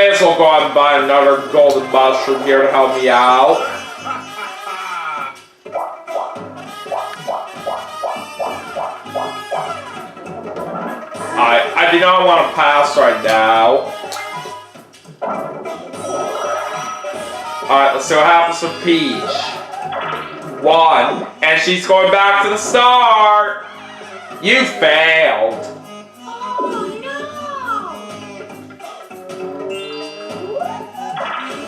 may as well go out and buy another golden mushroom here to help me out. I do not want to pass right now. Alright, let's see what happens with Peach. 1, and she's going back to the start! You failed!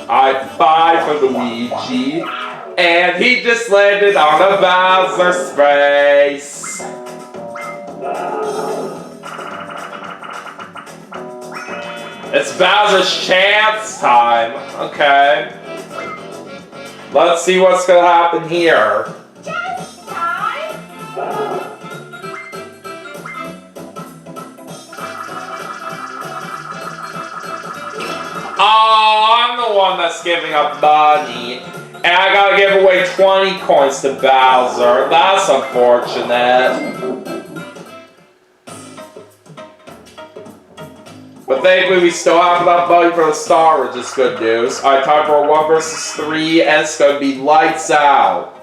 Alright, 5 for Luigi, and he just landed on a Bowser's face. It's Bowser's chance time. Okay. Let's see what's gonna happen here. Oh, I'm the one that's giving up money. And I gotta give away 20 coins to Bowser. That's unfortunate. But thankfully we still have enough money for the star, which is good news. Alright, time for a 1 versus 3, and it's gonna be lights out.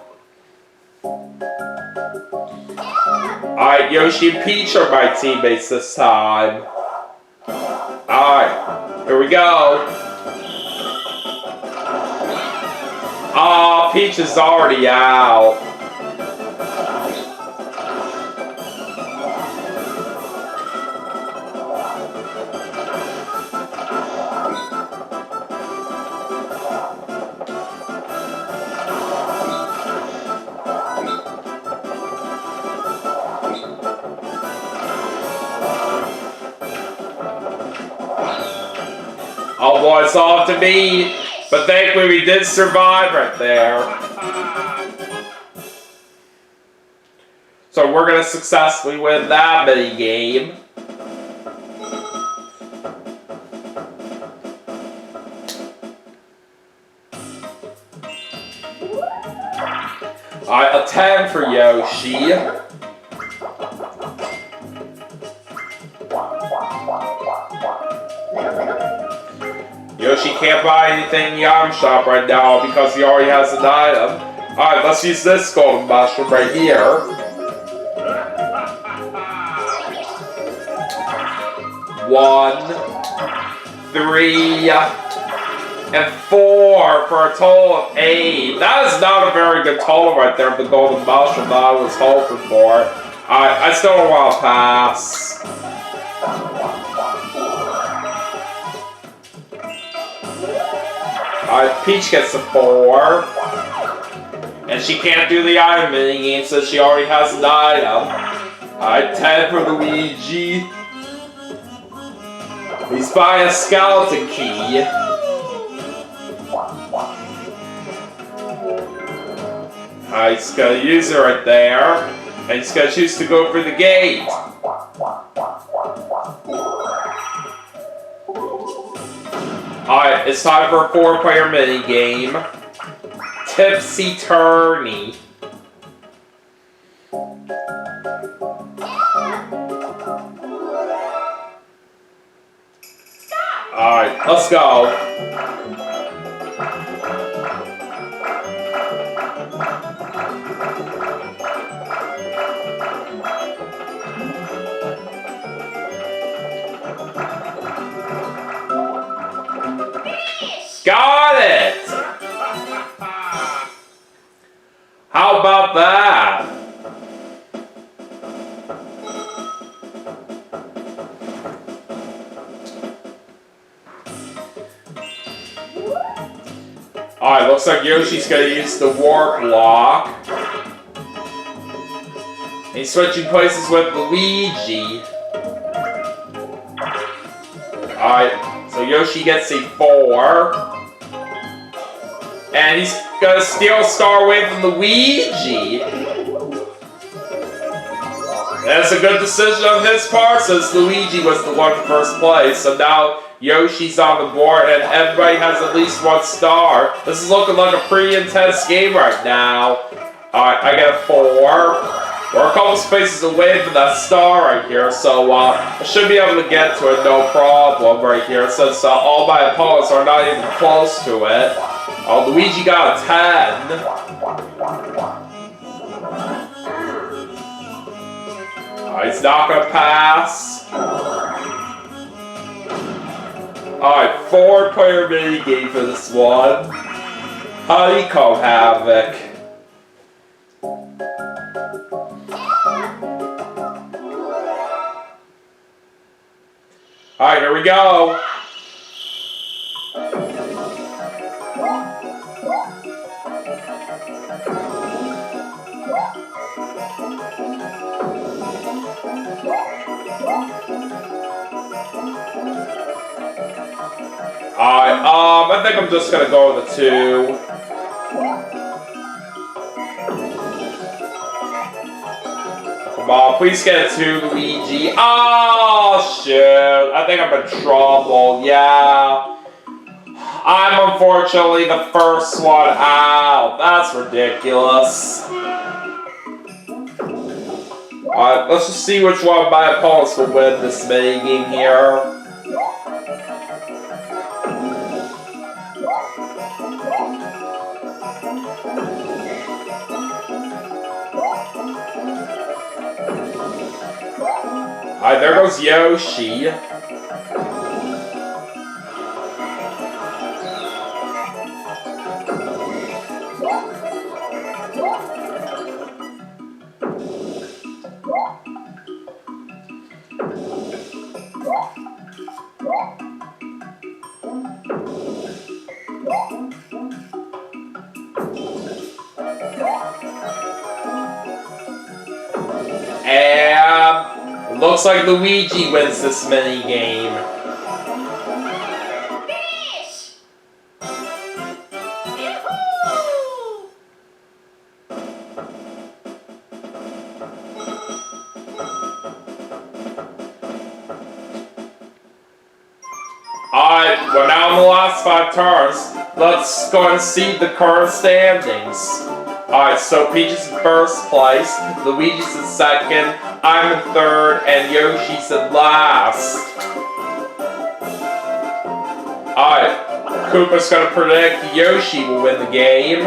Alright, Yoshi and Peach are my teammates this time. Alright, here we go. Aw, Peach is already out. Oh boy, it's all up to me. But thankfully we did survive right there. So we're going to successfully win that mini game. Alright, a 10 for Yoshi. Yoshi can't buy anything in the item shop right now because he already has an item. Alright, let's use this golden mushroom right here. 1, 3, and 4 for a total of 8. That is not a very good total right there for the golden mushroom that I was hoping for. I still don't want to pass. Peach gets a 4. And she can't do the item minigame since she already has an item. 10 for Luigi. He's buying a skeleton key. He's gonna use it right there. And he's gonna choose to go for the gate. Alright, it's time for a 4-player minigame. Tipsy Tourney. Alright, let's go. Got it! How about that? Alright, looks like Yoshi's gonna use the warp block. He's switching places with Luigi. Alright, so Yoshi gets a 4. And he's gonna steal a star away from Luigi. That's a good decision on his part since Luigi was the one in first place. So now Yoshi's on the board and everybody has at least 1 star. This is looking like a pretty intense game right now. Alright, I get a 4. We're a couple spaces away from that star right here, so I should be able to get to it no problem right here, since all my opponents are not even close to it. Oh, Luigi got a 10. He's not gonna pass. Alright, 4-player minigame for this one. Honeycomb Havoc. Alright, here we go. Alright, I think I'm just gonna go with a 2. Come on, please get a 2, Luigi. Oh, shit. I think I'm in trouble. Yeah. I'm unfortunately the first one out. That's ridiculous. Alright, let's just see which one of my opponents will win this minigame here. Alright, there goes Yoshi. And looks like Luigi wins this mini game. Alright, we're now in the last 5 turns. Let's go and see the current standings. Alright, so Peach is in first place, Luigi's in second, I'm in third, and Yoshi's in last. Alright, Koopa's gonna predict Yoshi will win the game.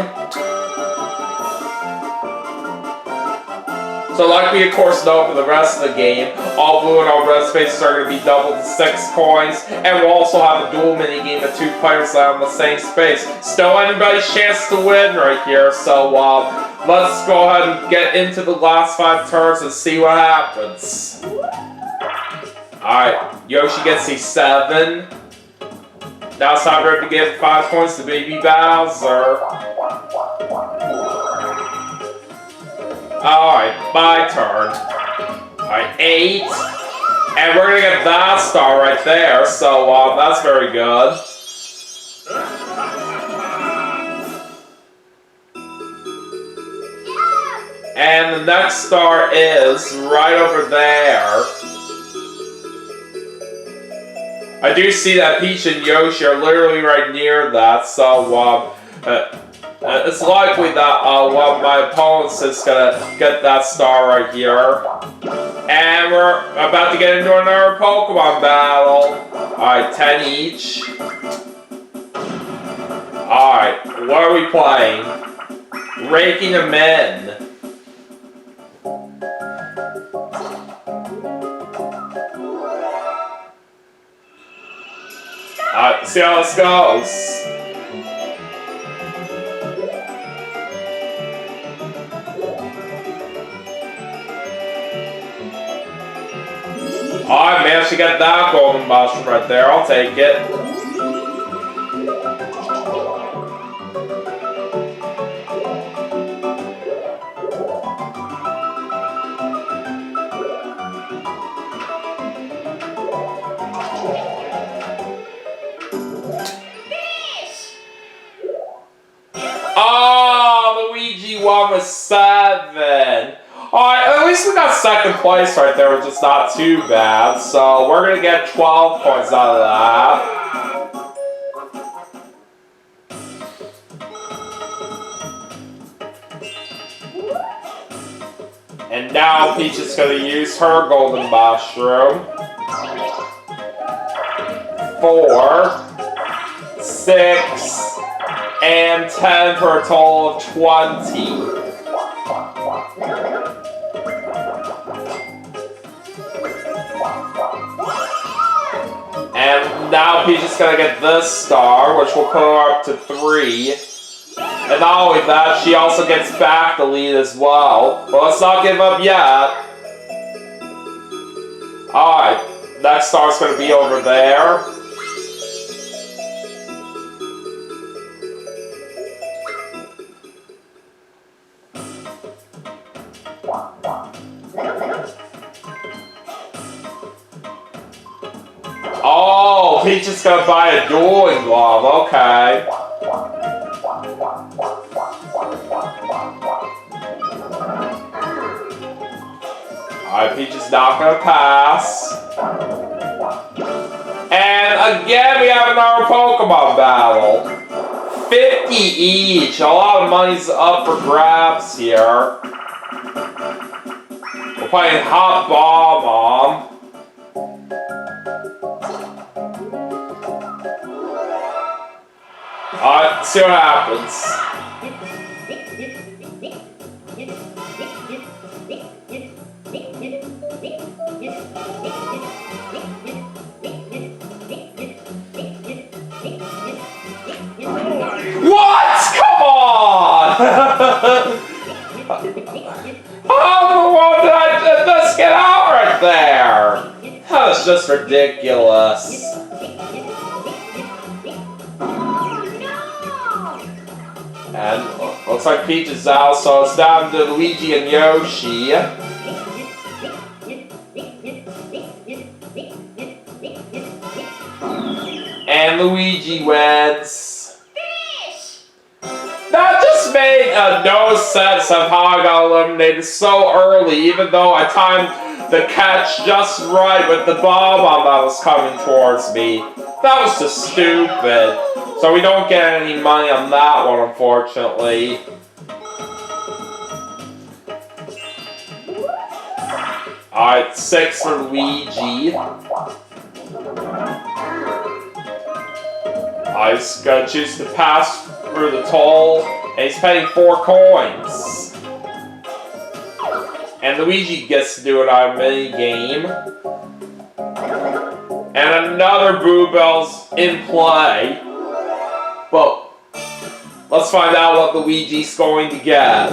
So like we of course know for the rest of the game, all blue and all red spaces are going to be doubled to 6 coins, and we'll also have a dual mini-game of 2 players on the same space. Still anybody's chance to win right here, so let's go ahead and get into the last 5 turns and see what happens. Alright, Yoshi gets a 7. Now it's time for him to give 5 points to Baby Bowser. Alright, my turn. Alright, 8. And we're gonna get that star right there, so that's very good. And the next star is right over there. I do see that Peach and Yoshi are literally right near that, so it's likely that one of my opponents is gonna get that star right here. And we're about to get into another Pokemon battle. Alright, 10 each. Alright, what are we playing? Raking them in. Alright, see how this goes. I managed to get that golden mushroom right there. I'll take it. Oh, Luigi won with 7. Alright, at least we got second place right there, which is not too bad. So we're gonna get 12 points out of that. And Now Peach is going to use her golden mushroom. 4, 6, and 10 for a total of 20. And now Peach is going to get this star, which will put her up to 3. And not only that, she also gets back the lead as well. But let's not give up yet. Alright, next star's going to be over there. Oh, Peach is going to buy a dueling glove, okay. Alright, Peach is not going to pass. And again, we have another Pokemon battle. 50 each. A lot of money's up for grabs here. We're playing Hot Bomb. Alright, see what happens. What? Come on! How in the world did I just get out right there? That was just ridiculous. And looks like Peach is out, so it's down to Luigi and Yoshi. And Luigi wins. That just made no sense of how I got eliminated so early, even though I timed the catch just right with the bomb that was coming towards me. That was just stupid. So we don't get any money on that one, unfortunately. Alright, 6 for Luigi. He's gonna choose to pass through the toll, and he's paying 4 coins. And Luigi gets to do it on a mini game. And another Boo Bell's in play. Well, let's find out what Luigi's going to get.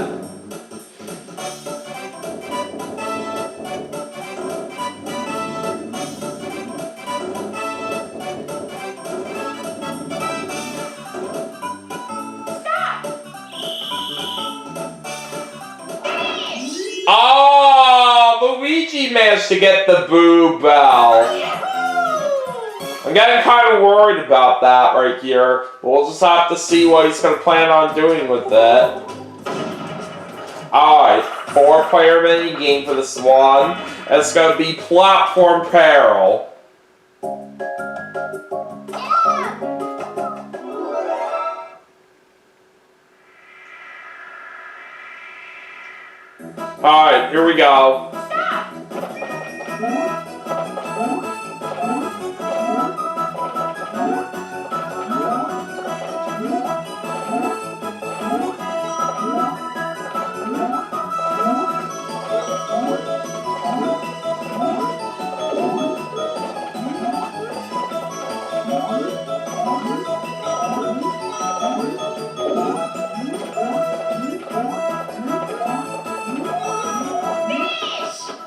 Oh, Luigi managed to get the Boo Bell. I'm getting kind of worried about that right here. We'll just have to see what he's going to plan on doing with it. Alright, 4-player mini game for this one. It's going to be Platform Peril. Alright, here we go.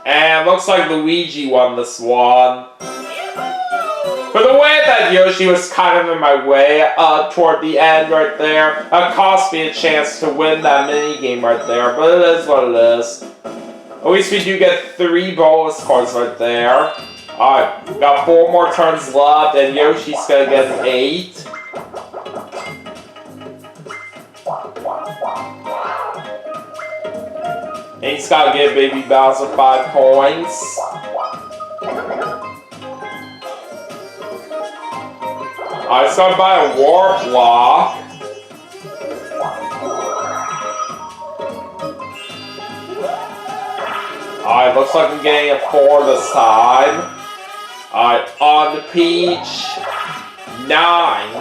And looks like Luigi won this one. For the way that Yoshi was kind of in my way toward the end right there, it cost me a chance to win that mini game right there, but it is what it is. At least we do get 3 bonus cards right there. Alright, got 4 more turns left, and Yoshi's gonna get an 8. And he's gotta give Baby Bowser 5 coins. Alright, he's gonna buy a Warp Block. And looks like I'm getting a 4 this time. Alright, on the Peach. 9.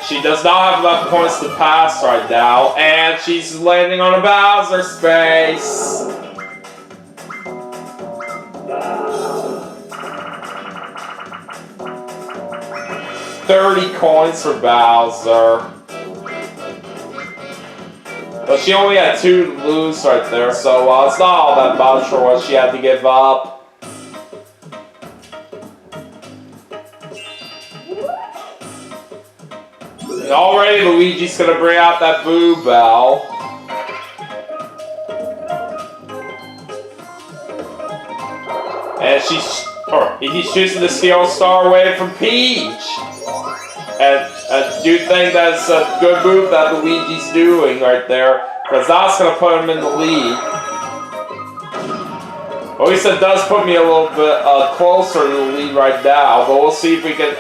She does not have enough points to pass right now, and she's landing on a Bowser space. $30 coins for Bowser. But she only had 2 to lose right there, so it's not all that much for what she had to give up. And already Luigi's gonna bring out that Boo Bell. And he's choosing the Steel Star away from Peach. And do you think that's a good move that Luigi's doing right there? Because that's going to put him in the lead. At least it does put me a little bit closer to the lead right now. But we'll see if we can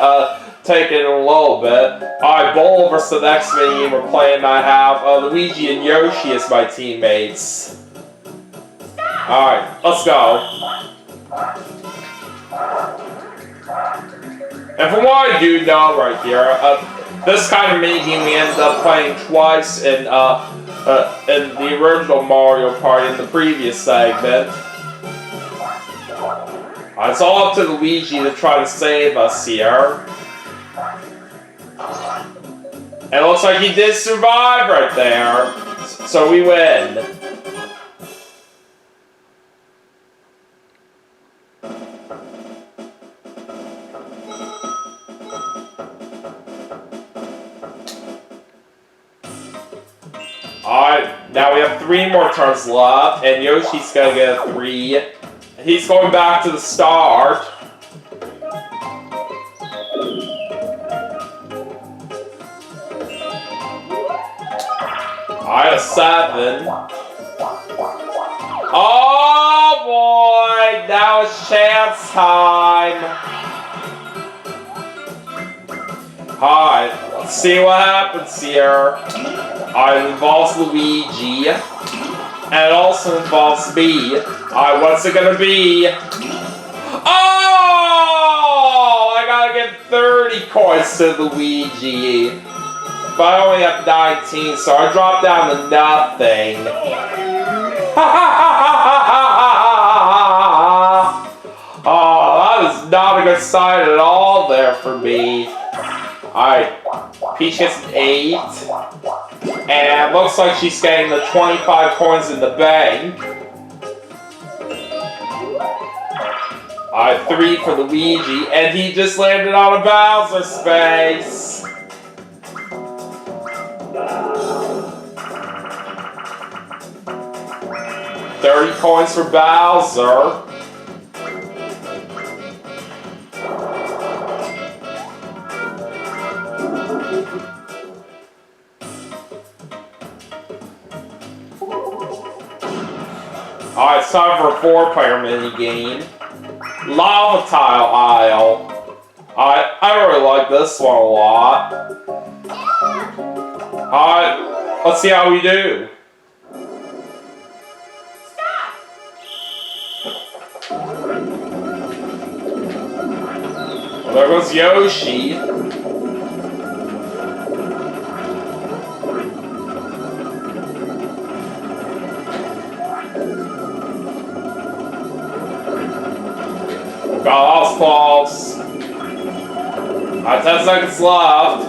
take it in a little bit. Alright, Bowl versus the next mini we're playing. I have Luigi and Yoshi as my teammates. Alright, let's go. And from what I do know right here, this kind of minigame we ended up playing twice in the original Mario Party in the previous segment. It's all up to Luigi to try to save us here. And it looks like he did survive right there, so we win. Alright, now we have 3 more turns left, and Yoshi's gonna get a 3. He's going back to the start. Alright, a 7. Oh boy, now it's chance time. Alright, let's see what happens here. Alright, it involves Luigi. And it also involves me. Alright, what's it gonna be? Oh! I gotta get 30 coins to Luigi. But I only have 19, so I dropped down to nothing. Oh, that is not a good sign at all there for me. Alright, Peach gets an 8. And it looks like she's getting the 25 coins in the bank. Alright, 3 for Luigi, and he just landed on a Bowser space. $30 coins for Bowser. Alright, it's time for a 4-player minigame. Lava Tile Aisle. I really like this one a lot. Alright, let's see how we do. Well, there goes Yoshi. God, that was close. Alright, 10 seconds left.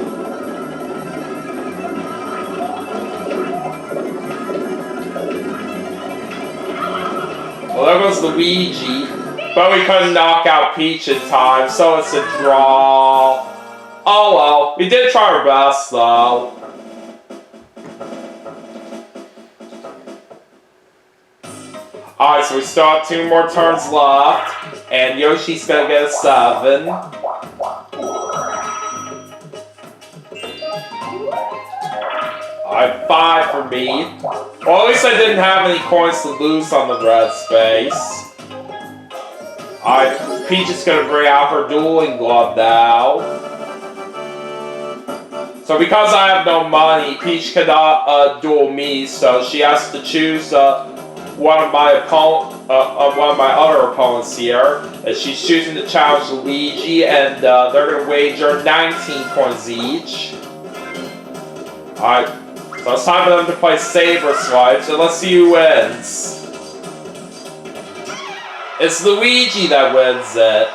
Well, there goes Luigi. But we couldn't knock out Peach in time, so it's a draw. Oh well, we did try our best though. Alright, so we still have 2 more turns left. And Yoshi's gonna get a 7. Alright, 5 for me. Well, at least I didn't have any coins to lose on the red space. Alright, Peach is gonna bring out her dueling glove now. So because I have no money, Peach cannot duel me, so she has to choose one of my other opponents here. And she's choosing to challenge Luigi, and they're gonna wager 19 coins each. Alright, so it's time for them to play Saber Swipe, so let's see who wins. It's Luigi that wins it.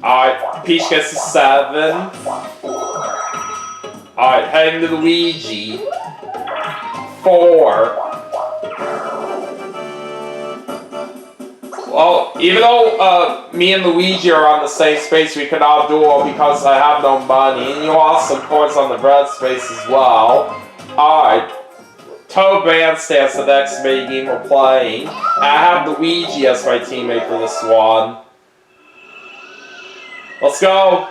Alright, Peach gets a 7. Alright, heading to Luigi. 4. Well, even though me and Luigi are on the same space, we cannot duel because I have no money. And you lost some coins on the red space as well. Alright. Toad Bandstand's the next mini game we're playing. I have Luigi as my teammate for this one. Let's go!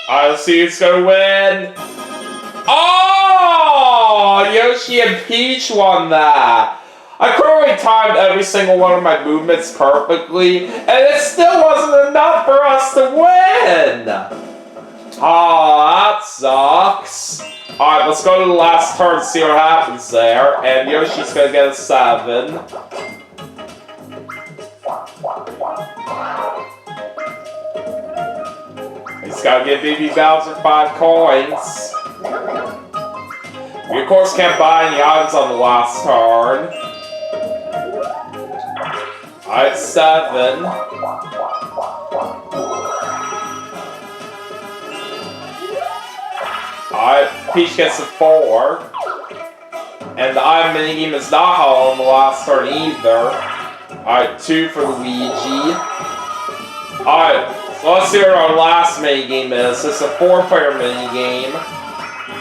Alright, let's see who's gonna win. Oh! Yoshi and Peach won that. I clearly timed every single one of my movements perfectly, and it still wasn't enough for us to win. Oh, that sucks. Alright, let's go to the last turn and see what happens there. And Yoshi's gonna get a 7. He's gotta give Baby Bowser 5 coins. We of course can't buy any items on the last turn. Alright, 7. Alright, Peach gets a 4. And the item minigame is not held on the last turn either. Alright, 2 for Luigi. Alright. So let's see what our last minigame is. This is a 4-player minigame.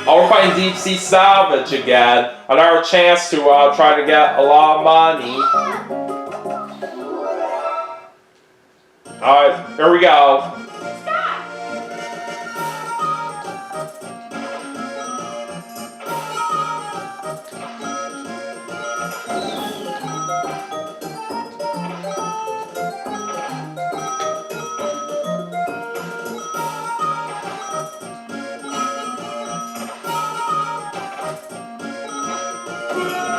Oh, we're playing Deep Sea Salvage again. Another chance to try to get a lot of money. Alright, here we go.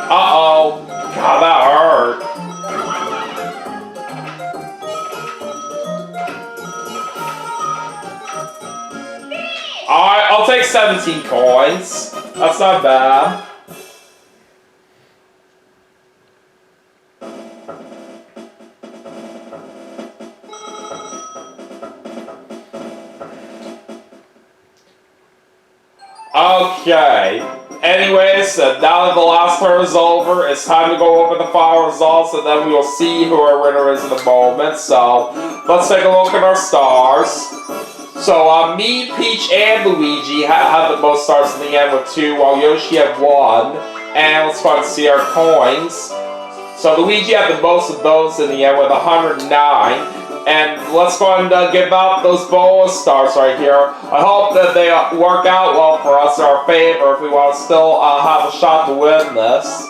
Uh-oh. God, that hurt. Alright, I'll take 17 coins. That's not bad. Okay. Anyways, now that the last turn is over, it's time to go over the final results, and then we will see who our winner is in a moment. So, let's take a look at our stars. So, me, Peach, and Luigi have the most stars in the end with 2, while Yoshi had 1. And let's go and see our coins. So, Luigi had the most of those in the end with 109. And let's go and give out those bonus stars right here. I hope that they work out well for us in our favor if we want to still have a shot to win this.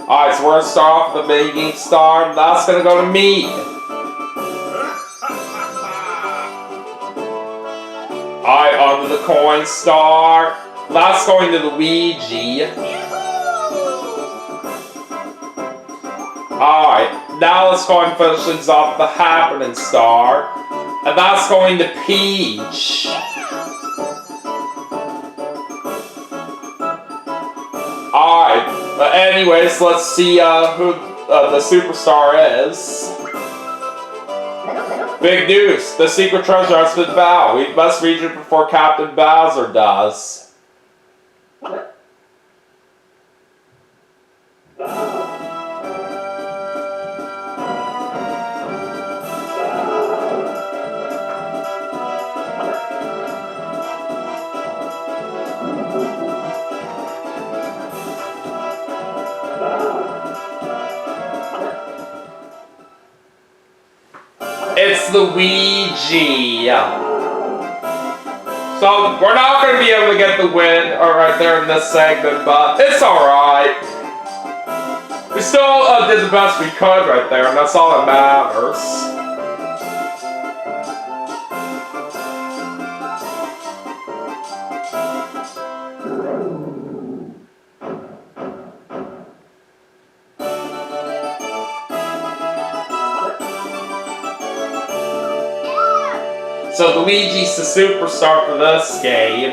Alright, so we're going to start off with the minigame star, and that's going to go to me. Alright, on to the coin star. That's going to Luigi. Alright, now let's go and finish things off with the happening star. And that's going to Peach. Alright, but anyways, let's see who the superstar is. Big news! The secret treasure has been found. We must reach it before Captain Bowser does. It's Luigi. So we're not going to be able to get the win right there in this segment, but it's alright. We still did the best we could right there, and that's all that matters. So Luigi's the superstar for this game.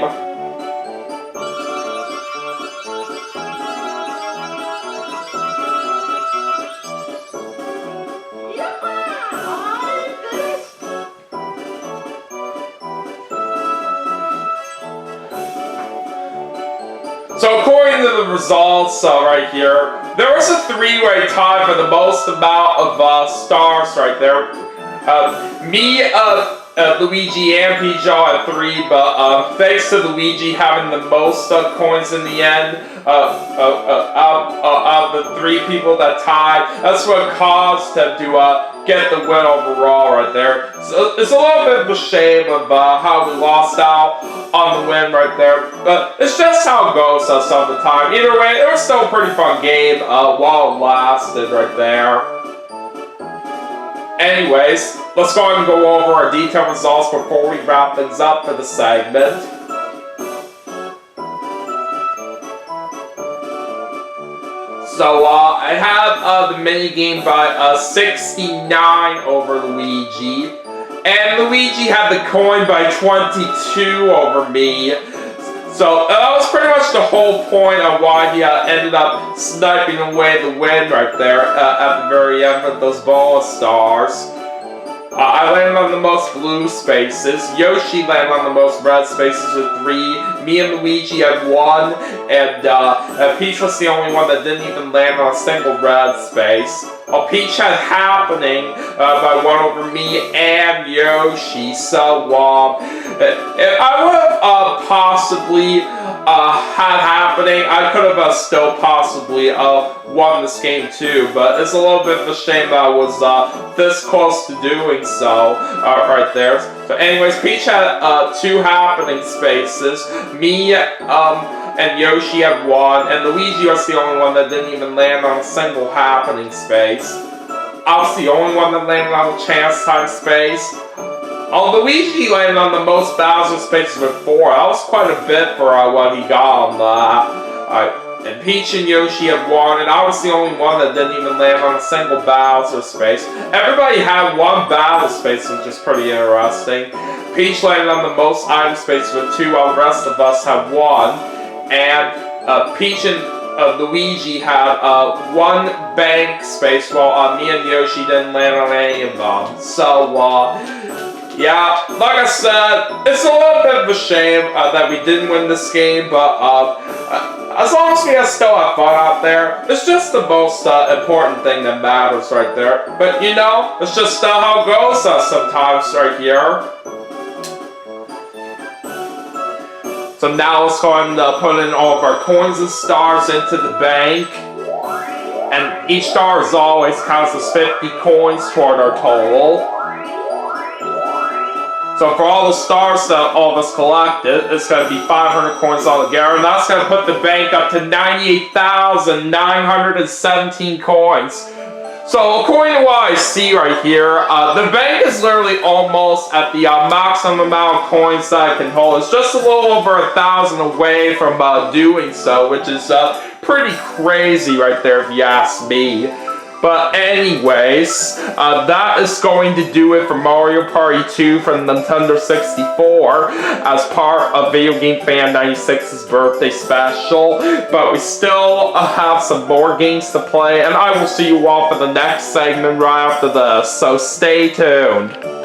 So according to the results right here, there was a three-way tie for the most amount of stars right there. Luigi and Peach had 3, but thanks to Luigi having the most coins in the end, of the 3 people that tied, that's what caused him to get the win overall right there. So it's a little bit of a shame of how we lost out on the win right there, but it's just how it goes some of the time. Either way, it was still a pretty fun game while it lasted right there. Anyways, let's go ahead and go over our detailed results before we wrap things up for the segment. So, I have the minigame by 69 over Luigi. And Luigi had the coin by 22 over me. So, that was pretty much the whole point of why he ended up sniping away the win right there at the very end with those bonus stars. I landed on the most blue spaces. Yoshi landed on the most red spaces with 3. Me and Luigi had 1. And Peach was the only one that didn't even land on a single red space. Peach had happening by 1 over me and Yoshi. So, if I would have possibly had happening, I could have still possibly won this game too, but it's a little bit of a shame that I was this close to doing so right there. So anyways, Peach had 2 happening spaces, me and Yoshi had 1, and Luigi was the only one that didn't even land on a single happening space. I was the only one that landed on a chance time space. Luigi landed on the most Bowser spaces with 4. That was quite a bit for what he got on that. And Peach and Yoshi had 1, and I was the only one that didn't even land on a single Bowser space. Everybody had 1 Bowser space, which is pretty interesting. Peach landed on the most item spaces with 2, while the rest of us had 1. And Peach and Luigi had 1 bank space, while me and Yoshi didn't land on any of them. So, yeah, like I said, it's a little bit of a shame that we didn't win this game, but as long as we still have fun out there, it's just the most important thing that matters right there. But you know, it's just how it goes sometimes right here. So now let's go ahead and put in all of our coins and stars into the bank. And each star, as always, counts as 50 coins toward our total. So for all the stars that all of us collected, it's going to be 500 coins altogether, and that's going to put the bank up to 98,917 coins. So according to what I see right here, the bank is literally almost at the maximum amount of coins that I can hold. It's just a little over 1,000 away from doing so, which is pretty crazy right there if you ask me. But anyways, that is going to do it for Mario Party 2 from Nintendo 64 as part of VideoGameFan96's birthday special. But we still have some more games to play, and I will see you all for the next segment right after this, so stay tuned.